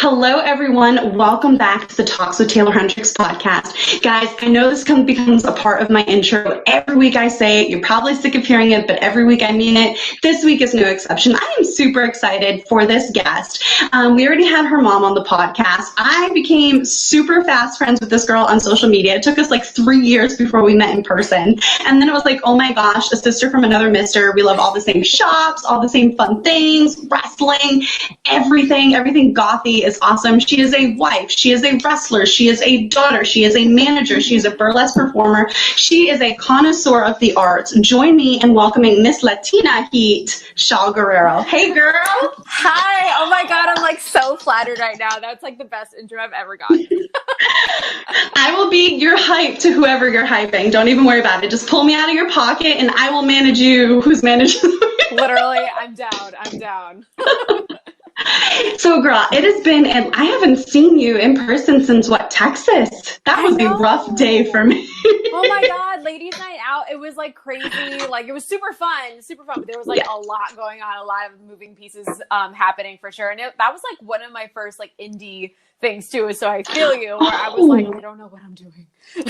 Hello, everyone. Welcome back to the Talks with Taeler Hendrix podcast. Guys, I know this becomes a part of my intro. Every week I say it. You're probably sick of hearing it, but every week I mean it. This week is no exception. I am super excited for this guest. We already had her mom on the podcast. I became super fast friends with this girl on social media. It took us like 3 years before we met in person. And then it was like, oh my gosh, a sister from another mister. We love all the same shops, all the same fun things, wrestling, everything gothy is awesome. She is a wife. She is a wrestler. She is a daughter. She is a manager. She is a burlesque performer. She is a connoisseur of the arts. Join me in welcoming Miss Latina Heat, Shaul Guerrero. Hey, girl. Hi. Oh my God. I'm like so flattered right now. That's like the best intro I've ever gotten. I will be your hype to whoever you're hyping. Don't even worry about it. Just pull me out of your pocket and I will manage you. Who's managing? Literally, I'm down. So, girl, it has been, and I haven't seen you in person since Texas? That was a rough day for me. Oh my God, ladies' night out. It was like crazy. Like it was super fun. But there was like a lot going on, a lot of moving pieces happening for sure. And that was like one of my first like indie things too. So I feel you. Where I was like, I don't know what I'm doing. It's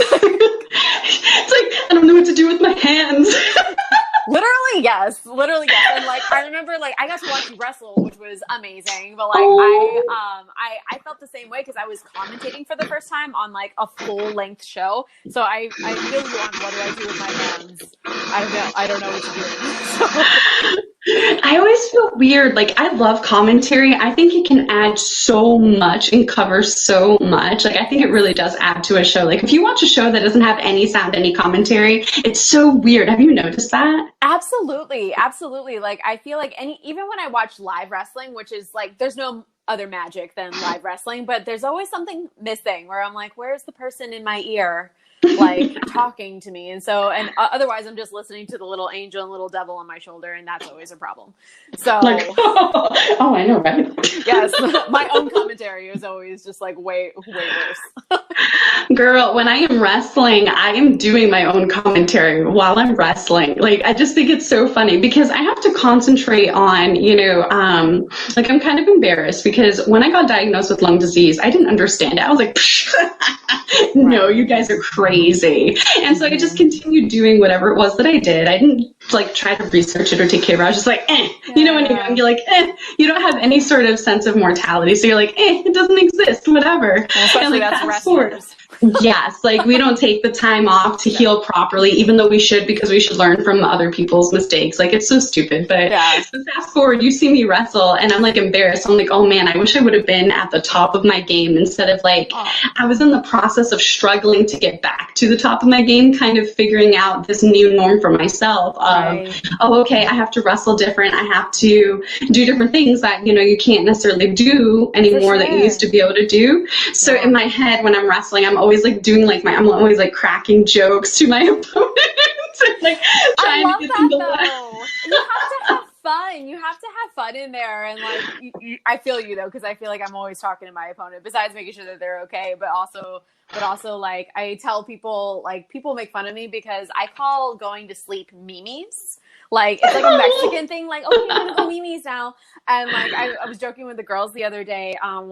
like I don't know what to do with my hands. Literally yes. And like I remember like I got to watch you wrestle, which was amazing. But like I felt the same way because I was commentating for the first time on like a full length show. So I feel you on what do I do with my hands. I don't know what to do. I always feel weird. Like I love commentary. I think it can add so much and cover so much. Like I think it really does add to a show. Like if you watch a show that doesn't have any sound, any commentary, it's so weird. Have you noticed that? Absolutely. Like I feel like even when I watch live wrestling, which is like there's no other magic than live wrestling, but there's always something missing where I'm like, where's the person in my ear? Like talking to me. And otherwise I'm just listening to the little angel and little devil on my shoulder, and that's always a problem. So like, oh, I know, right? Yes, my own commentary is always just like way worse. Girl, when I am wrestling, I am doing my own commentary while I'm wrestling. Like I just think it's so funny because I have to concentrate on, like I'm kind of embarrassed because when I got diagnosed with lung disease, I didn't understand it. I was like, no, you guys are crazy. And so I just continued doing whatever it was that I did. I didn't like try to research it or take care of it. I was just like, when you're young, you're like, you don't have any sort of sense of mortality. So you're like, it doesn't exist, whatever. Well, and like that's wrestlers. Yes, like we don't take the time off to heal properly, even though we should, because we should learn from other people's mistakes. Like it's so stupid. But so fast forward, you see me wrestle and I'm like embarrassed. I'm like, oh man, I wish I would have been at the top of my game instead of like, I was in the process of struggling to get back to the top of my game, kind of figuring out this new norm for myself of, okay, I have to wrestle different. I have to do different things that, you can't necessarily do anymore that you used to be able to do. So in my head, when I'm wrestling, I'm always like doing like I'm always like cracking jokes to my opponents and like trying to get them to laugh. You have to have fun. You have to have fun in there. And like, I feel you though, because I feel like I'm always talking to my opponent besides making sure that they're okay, but also like I tell people, like people make fun of me because I call going to sleep mimis. Like it's like a Mexican thing, like, okay, I'm gonna go mimis now. And like I was joking with the girls the other day when